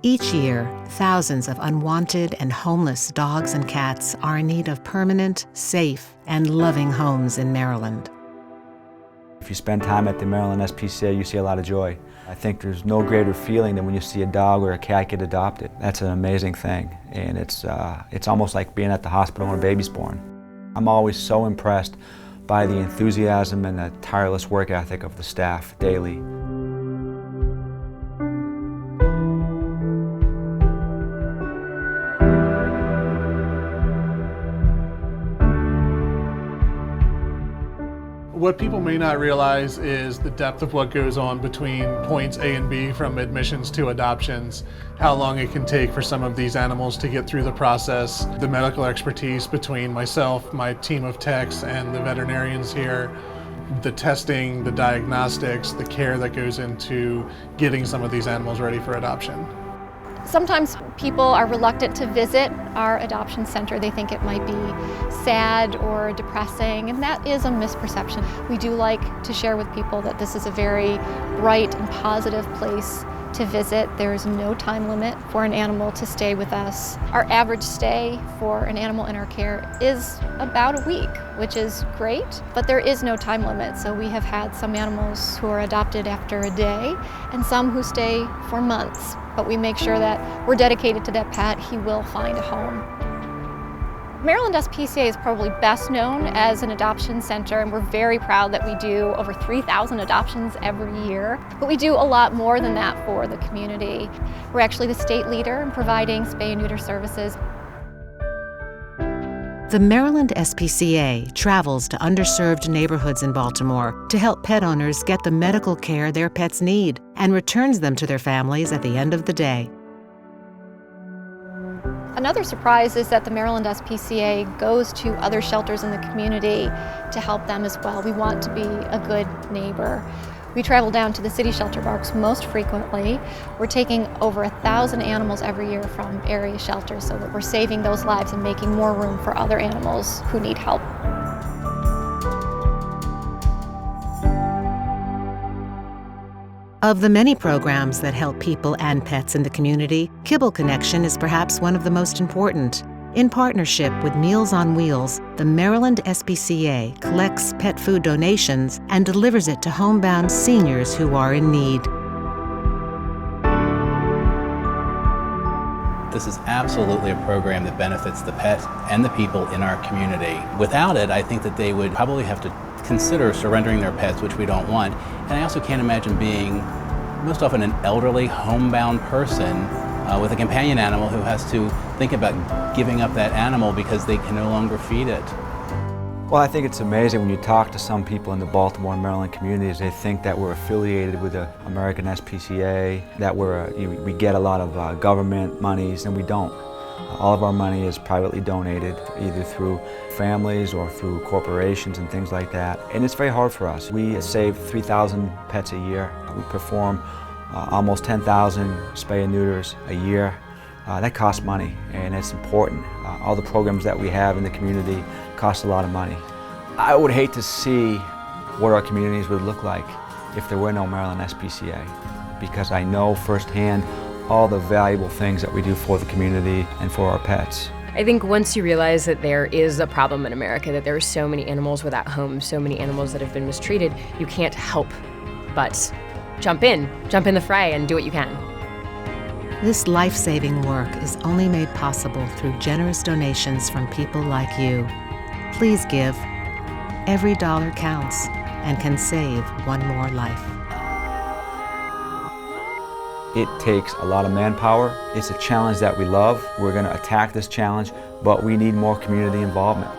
Each year, thousands of unwanted and homeless dogs and cats are in need of permanent, safe, and loving homes in Maryland. If you spend time at the Maryland SPCA, you see a lot of joy. I think there's no greater feeling than when you see a dog or a cat get adopted. That's an amazing thing, and it's almost like being at the hospital when a baby's born. I'm always so impressed by the enthusiasm and the tireless work ethic of the staff daily. What people may not realize is the depth of what goes on between points A and B, from admissions to adoptions, how long it can take for some of these animals to get through the process, the medical expertise between myself, my team of techs, and the veterinarians here, the testing, the diagnostics, the care that goes into getting some of these animals ready for adoption. Sometimes people are reluctant to visit our adoption center. They think it might be sad or depressing, and that is a misperception. We do like to share with people that this is a very bright and positive place to visit. There's no time limit for an animal to stay with us. Our average stay for an animal in our care is about a week, which is great, but there is no time limit. So we have had some animals who are adopted after a day and some who stay for months. But we make sure that we're dedicated to that pet. He will find a home. Maryland SPCA is probably best known as an adoption center, and we're very proud that we do over 3,000 adoptions every year. But we do a lot more than that for the community. We're actually the state leader in providing spay and neuter services. The Maryland SPCA travels to underserved neighborhoods in Baltimore to help pet owners get the medical care their pets need and returns them to their families at the end of the day. Another surprise is that the Maryland SPCA goes to other shelters in the community to help them as well. We want to be a good neighbor. We travel down to the city shelter parks most frequently. We're taking over 1,000 animals every year from area shelters so that we're saving those lives and making more room for other animals who need help. Of the many programs that help people and pets in the community, Kibble Connection is perhaps one of the most important. In partnership with Meals on Wheels, the Maryland SPCA collects pet food donations and delivers it to homebound seniors who are in need. This is absolutely a program that benefits the pet and the people in our community. Without it, I think that they would probably have to consider surrendering their pets, which we don't want. And I also can't imagine being most often an elderly, homebound person with a companion animal who has to think about giving up that animal because they can no longer feed it. Well, I think it's amazing when you talk to some people in the Baltimore and Maryland communities, they think that we're affiliated with the American SPCA, that we get a lot of government monies, and we don't. All of our money is privately donated, either through families or through corporations and things like that. And it's very hard for us. We save 3,000 pets a year. We perform almost 10,000 spay and neuters a year. That costs money, and it's important. All the programs that we have in the community cost a lot of money. I would hate to see what our communities would look like if there were no Maryland SPCA, because I know firsthand all the valuable things that we do for the community and for our pets. I think once you realize that there is a problem in America, that there are so many animals without homes, so many animals that have been mistreated, you can't help but jump in the fray and do what you can. This life-saving work is only made possible through generous donations from people like you. Please give. Every dollar counts and can save one more life. It takes a lot of manpower. It's a challenge that we love. We're going to attack this challenge, but we need more community involvement.